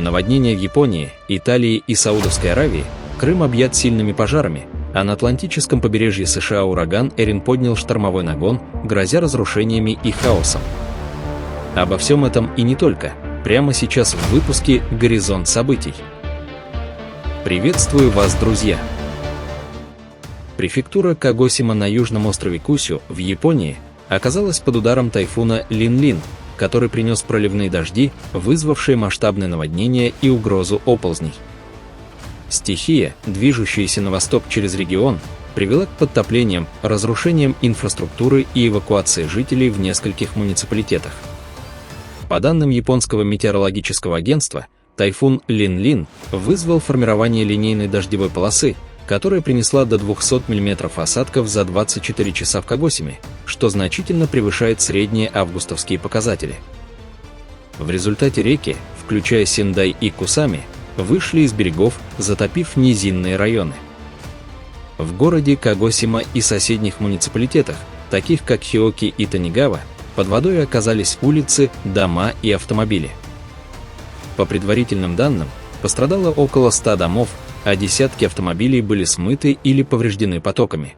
Наводнения в Японии, Италии и Саудовской Аравии, Крым объят сильными пожарами, а на Атлантическом побережье США ураган Эрин поднял штормовой нагон, грозя разрушениями и хаосом. Обо всем этом и не только, прямо сейчас в выпуске «Горизонт событий». Приветствую вас, друзья! Префектура Кагосима на южном острове Кусю в Японии оказалась под ударом тайфуна Лин-Лин, который принес проливные дожди, вызвавшие масштабное наводнение и угрозу оползней. Стихия, движущаяся на восток через регион, привела к подтоплениям, разрушениям инфраструктуры и эвакуации жителей в нескольких муниципалитетах. По данным японского метеорологического агентства, тайфун Лин-Лин вызвал формирование линейной дождевой полосы, которая принесла до 200 мм осадков за 24 часа в Кагосиме, что значительно превышает средние августовские показатели. В результате реки, включая Синдай и Кусами, вышли из берегов, затопив низинные районы. В городе Кагосима и соседних муниципалитетах, таких как Хиоки и Танигава, под водой оказались улицы, дома и автомобили. По предварительным данным, пострадало около 100 домов, а десятки автомобилей были смыты или повреждены потоками.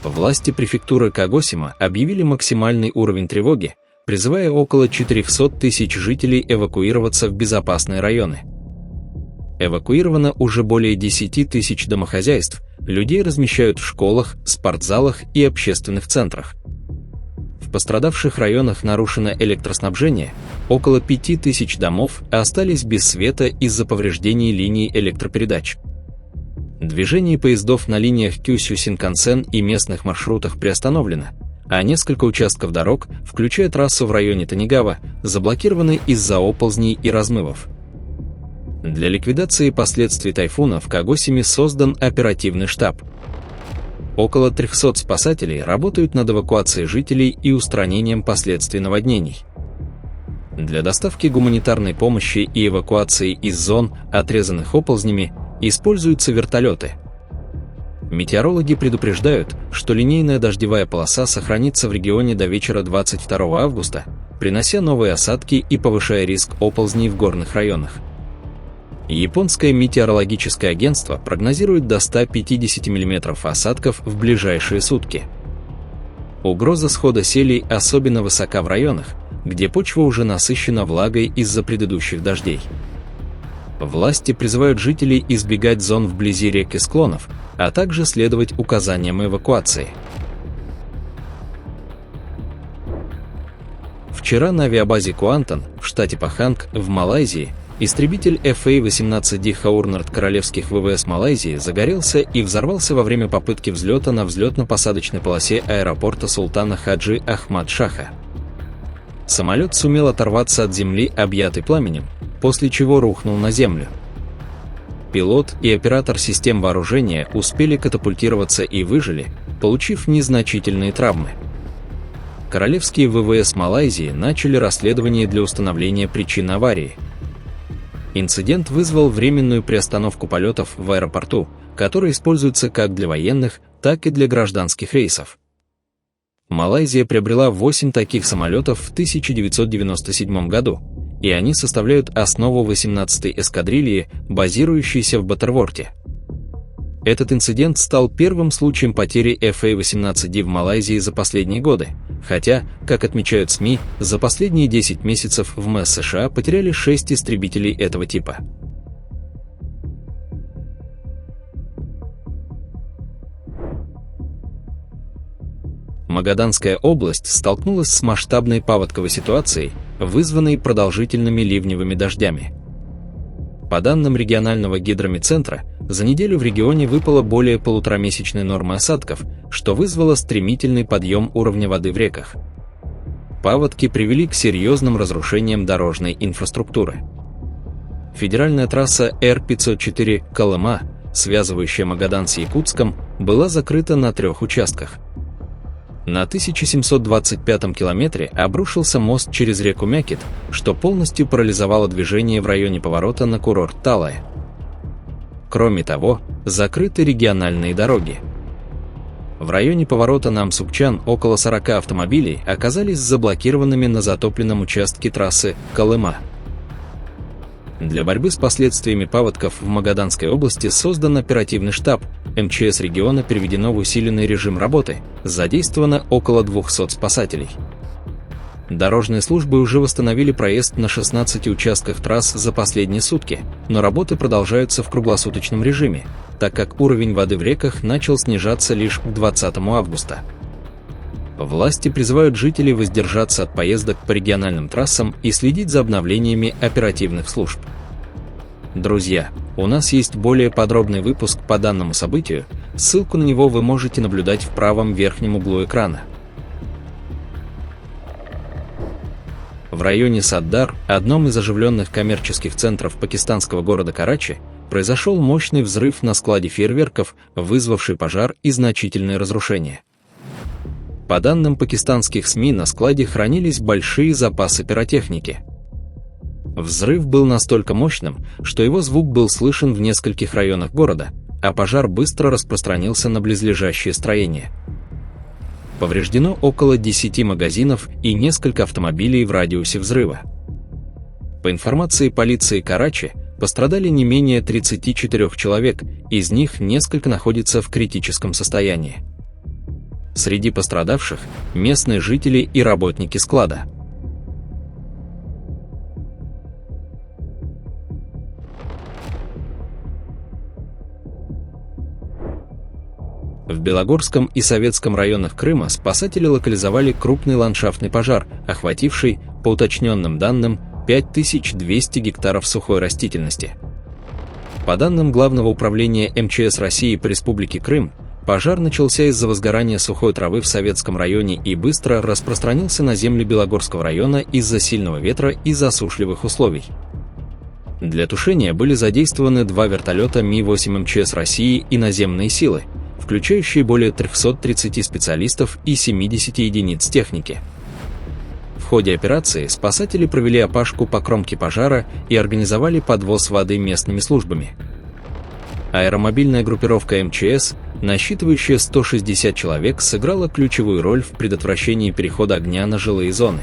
Власти префектуры Кагосима объявили максимальный уровень тревоги, призывая около 400 тысяч жителей эвакуироваться в безопасные районы. Эвакуировано уже более 10 тысяч домохозяйств, людей размещают в школах, спортзалах и общественных центрах. В пострадавших районах нарушено электроснабжение, около 5000 домов остались без света из-за повреждений линий электропередач. Движение поездов на линиях Кюсю Синкансен и местных маршрутах приостановлено, а несколько участков дорог, включая трассу в районе Танигава, заблокированы из-за оползней и размывов. Для ликвидации последствий тайфуна в Кагосиме создан оперативный штаб. Около 300 спасателей работают над эвакуацией жителей и устранением последствий наводнений. Для доставки гуманитарной помощи и эвакуации из зон, отрезанных оползнями, используются вертолеты. Метеорологи предупреждают, что линейная дождевая полоса сохранится в регионе до вечера 22 августа, принося новые осадки и повышая риск оползней в горных районах. Японское метеорологическое агентство прогнозирует до 150 мм осадков в ближайшие сутки. Угроза схода селей особенно высока в районах, где почва уже насыщена влагой из-за предыдущих дождей. Власти призывают жителей избегать зон вблизи рек и склонов, а также следовать указаниям эвакуации. Вчера на авиабазе Куантан в штате Паханг в Малайзии истребитель FA-18D Хаурнард королевских ВВС Малайзии загорелся и взорвался во время попытки взлета на взлетно-посадочной полосе аэропорта Султана Хаджи Ахмад Шаха. Самолет сумел оторваться от земли, объятый пламенем, после чего рухнул на землю. Пилот и оператор систем вооружения успели катапультироваться и выжили, получив незначительные травмы. Королевские ВВС Малайзии начали расследование для установления причин аварии. Инцидент вызвал временную приостановку полетов в аэропорту, который используется как для военных, так и для гражданских рейсов. Малайзия приобрела 8 таких самолетов в 1997 году, и они составляют основу 18-й эскадрильи, базирующейся в Баттерворте. Этот инцидент стал первым случаем потери FA-18D в Малайзии за последние годы, хотя, как отмечают СМИ, за последние 10 месяцев в МС США потеряли 6 истребителей этого типа. Магаданская область столкнулась с масштабной паводковой ситуацией, вызванной продолжительными ливневыми дождями. По данным регионального гидрометцентра, за неделю в регионе выпало более полуторамесячной нормы осадков, что вызвало стремительный подъем уровня воды в реках. Паводки привели к серьезным разрушениям дорожной инфраструктуры. Федеральная трасса Р-504 Колыма, связывающая Магадан с Якутском, была закрыта на 3 участках. На 1725-м километре обрушился мост через реку Мякет, что полностью парализовало движение в районе поворота на курорт Талая. Кроме того, закрыты региональные дороги. В районе поворота Намсукчан около 40 автомобилей оказались заблокированными на затопленном участке трассы Колыма. Для борьбы с последствиями паводков в Магаданской области создан оперативный штаб, МЧС региона переведено в усиленный режим работы, задействовано около 200 спасателей. Дорожные службы уже восстановили проезд на 16 участках трасс за последние сутки, но работы продолжаются в круглосуточном режиме, так как уровень воды в реках начал снижаться лишь к 20 августа. Власти призывают жителей воздержаться от поездок по региональным трассам и следить за обновлениями оперативных служб. Друзья, у нас есть более подробный выпуск по данному событию, ссылку на него вы можете наблюдать в правом верхнем углу экрана. В районе Саддар, одном из оживленных коммерческих центров пакистанского города Карачи, произошел мощный взрыв на складе фейерверков, вызвавший пожар и значительные разрушения. По данным пакистанских СМИ, на складе хранились большие запасы пиротехники. Взрыв был настолько мощным, что его звук был слышен в нескольких районах города, а пожар быстро распространился на близлежащие строения. Повреждено около 10 магазинов и несколько автомобилей в радиусе взрыва. По информации полиции Карачи, пострадали не менее 34 человек, из них несколько находятся в критическом состоянии. Среди пострадавших – местные жители и работники склада. В Белогорском и Советском районах Крыма спасатели локализовали крупный ландшафтный пожар, охвативший, по уточненным данным, 5200 гектаров сухой растительности. По данным Главного управления МЧС России по Республике Крым, пожар начался из-за возгорания сухой травы в Советском районе и быстро распространился на земли Белогорского района из-за сильного ветра и засушливых условий. Для тушения были задействованы 2 вертолета Ми-8 МЧС России и наземные силы, включающие более 330 специалистов и 70 единиц техники. В ходе операции спасатели провели опашку по кромке пожара и организовали подвоз воды местными службами. Аэромобильная группировка МЧС, насчитывающая 160 человек, сыграла ключевую роль в предотвращении перехода огня на жилые зоны.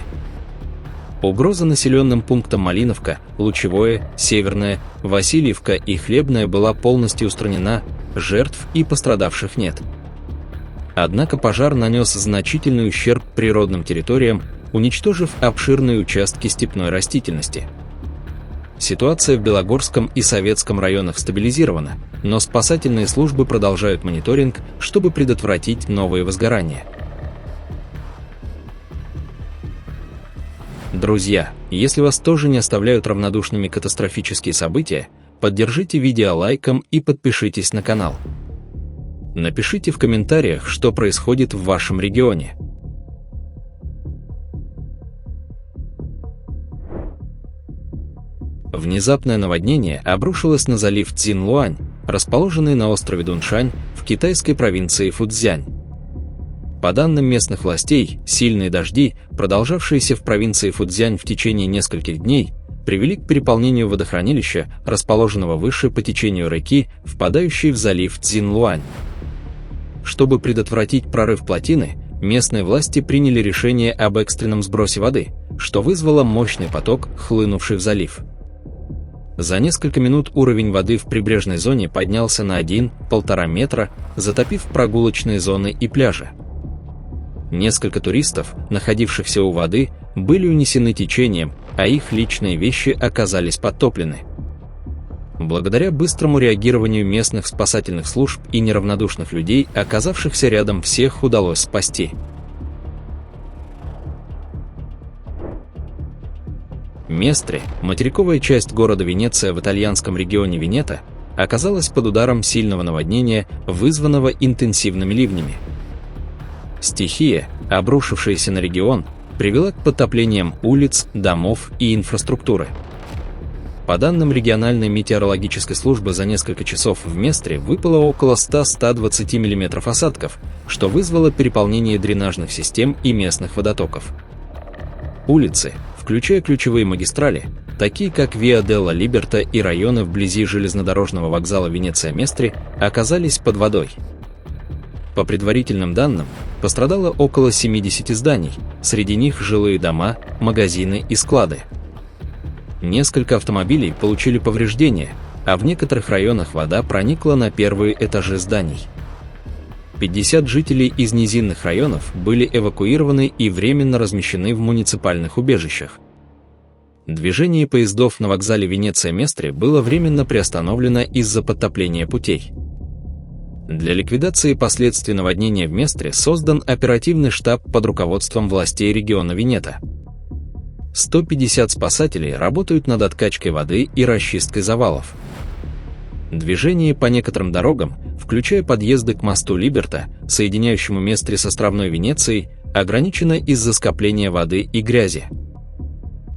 Угроза населенным пунктам Малиновка, Лучевое, Северное, Васильевка и Хлебное была полностью устранена, жертв и пострадавших нет. Однако пожар нанес значительный ущерб природным территориям, уничтожив обширные участки степной растительности. Ситуация в Белогорском и Советском районах стабилизирована, но спасательные службы продолжают мониторинг, чтобы предотвратить новые возгорания. Друзья, если вас тоже не оставляют равнодушными катастрофические события, поддержите видео лайком и подпишитесь на канал. Напишите в комментариях, что происходит в вашем регионе. Внезапное наводнение обрушилось на залив Цзинлуань, расположенный на острове Дуншань в китайской провинции Фуцзянь. По данным местных властей, сильные дожди, продолжавшиеся в провинции Фуцзянь в течение нескольких дней, привели к переполнению водохранилища, расположенного выше по течению реки, впадающей в залив Цзинлуань. Чтобы предотвратить прорыв плотины, местные власти приняли решение об экстренном сбросе воды, что вызвало мощный поток, хлынувший в залив. За несколько минут уровень воды в прибрежной зоне поднялся на 1–1,5 метра, затопив прогулочные зоны и пляжи. Несколько туристов, находившихся у воды, были унесены течением, а их личные вещи оказались подтоплены. Благодаря быстрому реагированию местных спасательных служб и неравнодушных людей, оказавшихся рядом, всех удалось спасти. Местре, материковая часть города Венеция в итальянском регионе Венето, оказалась под ударом сильного наводнения, вызванного интенсивными ливнями. Стихия, обрушившаяся на регион, привела к подтоплениям улиц, домов и инфраструктуры. По данным региональной метеорологической службы, за несколько часов в Местре выпало около 100–120 мм осадков, что вызвало переполнение дренажных систем и местных водотоков. Улицы, включая ключевые магистрали, такие как Виа делла Либерта и районы вблизи железнодорожного вокзала Венеция-Местре, оказались под водой. По предварительным данным, пострадало около 70 зданий, среди них жилые дома, магазины и склады. Несколько автомобилей получили повреждения, а в некоторых районах вода проникла на первые этажи зданий. 50 жителей из низинных районов были эвакуированы и временно размещены в муниципальных убежищах. Движение поездов на вокзале Венеция-Местре было временно приостановлено из-за подтопления путей. Для ликвидации последствий наводнения в Местре создан оперативный штаб под руководством властей региона Венето. 150 спасателей работают над откачкой воды и расчисткой завалов. Движение по некоторым дорогам, включая подъезды к мосту Либерта, соединяющему Местре с островной Венецией, ограничено из-за скопления воды и грязи.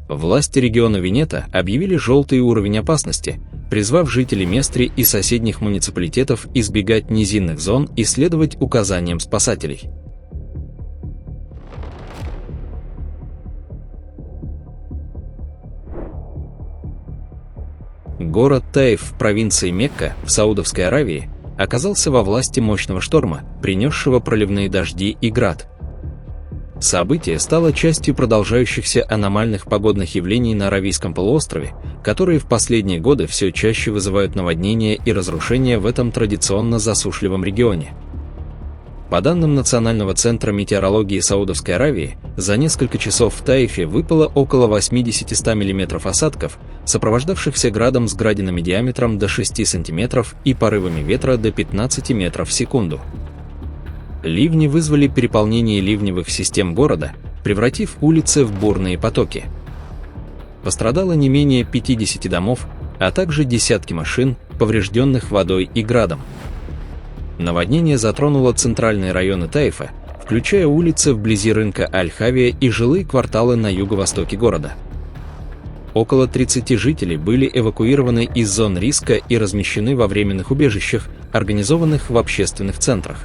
Власти региона Венето объявили желтый уровень опасности, призвав жителей Местре и соседних муниципалитетов избегать низинных зон и следовать указаниям спасателей. Город Таиф в провинции Мекка в Саудовской Аравии оказался во власти мощного шторма, принесшего проливные дожди и град. Событие стало частью продолжающихся аномальных погодных явлений на Аравийском полуострове, которые в последние годы все чаще вызывают наводнения и разрушения в этом традиционно засушливом регионе. По данным Национального центра метеорологии Саудовской Аравии, за несколько часов в Таифе выпало около 80-100 мм осадков, сопровождавшихся градом с градинами диаметром до 6 см и порывами ветра до 15 метров в секунду. Ливни вызвали переполнение ливневых систем города, превратив улицы в бурные потоки. Пострадало не менее 50 домов, а также десятки машин, поврежденных водой и градом. Наводнение затронуло центральные районы Таифа, включая улицы вблизи рынка Аль-Хавия и жилые кварталы на юго-востоке города. Около 30 жителей были эвакуированы из зон риска и размещены во временных убежищах, организованных в общественных центрах.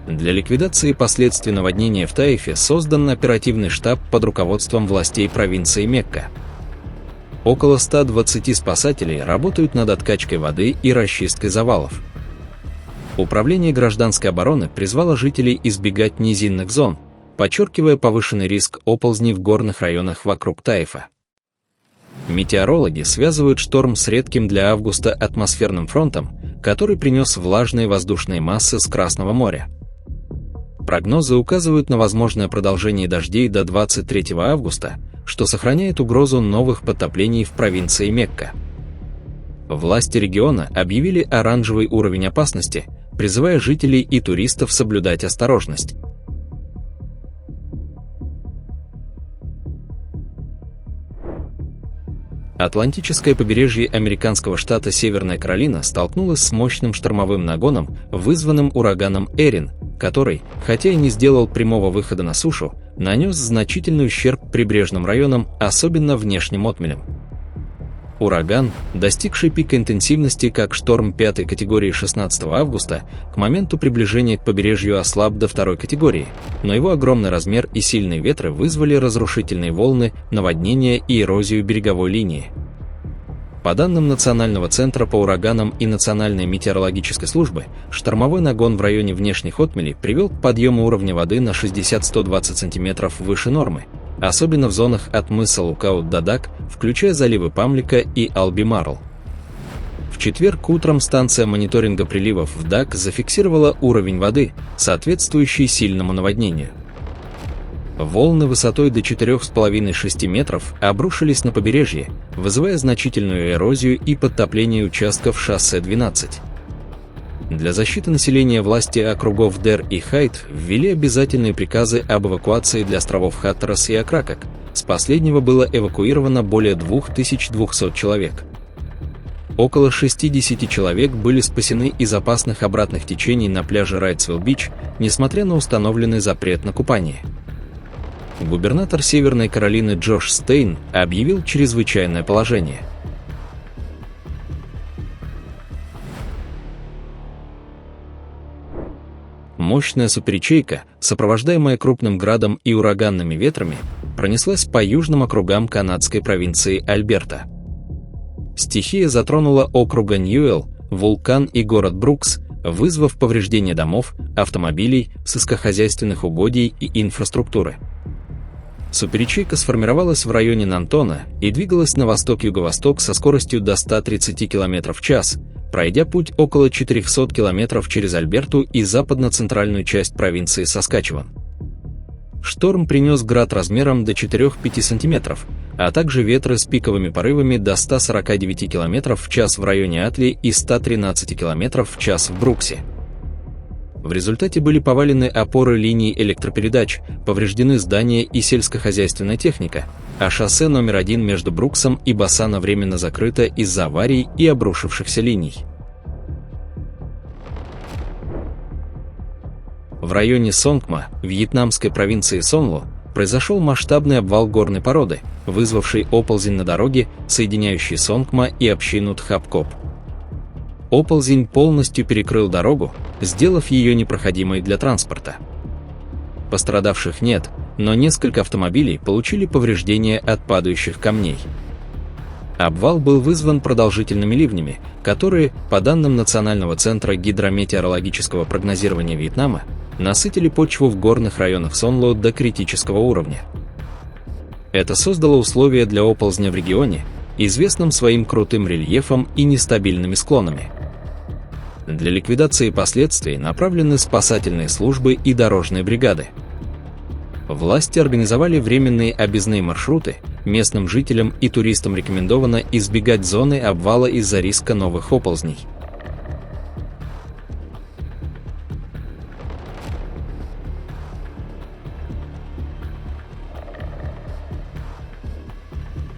Для ликвидации последствий наводнения в Таифе создан оперативный штаб под руководством властей провинции Мекка. Около 120 спасателей работают над откачкой воды и расчисткой завалов. Управление гражданской обороны призвало жителей избегать низинных зон, подчеркивая повышенный риск оползней в горных районах вокруг Таифа. Метеорологи связывают шторм с редким для августа атмосферным фронтом, который принес влажные воздушные массы с Красного моря. Прогнозы указывают на возможное продолжение дождей до 23 августа, что сохраняет угрозу новых подтоплений в провинции Мекка. Власти региона объявили оранжевый уровень опасности, призывая жителей и туристов соблюдать осторожность. Атлантическое побережье американского штата Северная Каролина столкнулось с мощным штормовым нагоном, вызванным ураганом Эрин, который, хотя и не сделал прямого выхода на сушу, нанес значительный ущерб прибрежным районам, особенно внешним отмелям. Ураган, достигший пика интенсивности как шторм 5-й категории 16 августа, к моменту приближения к побережью ослаб до 2-й категории, но его огромный размер и сильные ветры вызвали разрушительные волны, наводнения и эрозию береговой линии. По данным Национального центра по ураганам и Национальной метеорологической службы, штормовой нагон в районе внешних отмелей привел к подъему уровня воды на 60-120 см выше нормы, особенно в зонах от мыса Лукаут-Дадак, включая заливы Памлика и Албимарл. В четверг утром станция мониторинга приливов в Дак зафиксировала уровень воды, соответствующий сильному наводнению. Волны высотой до 4,5-6 метров обрушились на побережье, вызывая значительную эрозию и подтопление участков шоссе 12. Для защиты населения власти округов Дер и Хайт ввели обязательные приказы об эвакуации для островов Хаттерас и Акракак. С последнего было эвакуировано более 2200 человек. Около 60 человек были спасены из опасных обратных течений на пляже Райтсвилл-Бич, несмотря на установленный запрет на купание. Губернатор Северной Каролины Джош Стейн объявил чрезвычайное положение. Мощная суперячейка, сопровождаемая крупным градом и ураганными ветрами, пронеслась по южным округам канадской провинции Альберта. Стихия затронула округа Ньюэлл, Вулкан и город Брукс, вызвав повреждение домов, автомобилей, сельскохозяйственных угодий и инфраструктуры. Суперячейка сформировалась в районе Нантона и двигалась на восток-юго-восток со скоростью до 130 км в час, пройдя путь около 400 км через Альберту и западно-центральную часть провинции Саскачеван. Шторм принес град размером до 4-5 см, а также ветры с пиковыми порывами до 149 км в час в районе Атли и 113 км в час в Бруксе. В результате были повалены опоры линий электропередач, повреждены здания и сельскохозяйственная техника, а шоссе номер 1 между Бруксом и Бассана временно закрыто из-за аварий и обрушившихся линий. В районе Сонгма, вьетнамской провинции Сонло, произошел масштабный обвал горной породы, вызвавший оползень на дороге, соединяющей Сонгма и общину Тхапкоп. Оползень полностью перекрыл дорогу, сделав ее непроходимой для транспорта. Пострадавших нет, но несколько автомобилей получили повреждения от падающих камней. Обвал был вызван продолжительными ливнями, которые, по данным Национального центра гидрометеорологического прогнозирования Вьетнама, насытили почву в горных районах Сонло до критического уровня. Это создало условия для оползня в регионе, известном своим крутым рельефом и нестабильными склонами. Для ликвидации последствий направлены спасательные службы и дорожные бригады. Власти организовали временные объездные маршруты, местным жителям и туристам рекомендовано избегать зоны обвала из-за риска новых оползней.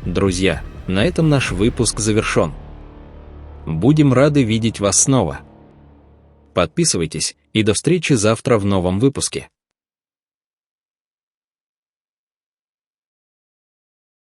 Друзья, на этом наш выпуск завершен. Будем рады видеть вас снова. Подписывайтесь и до встречи завтра в новом выпуске.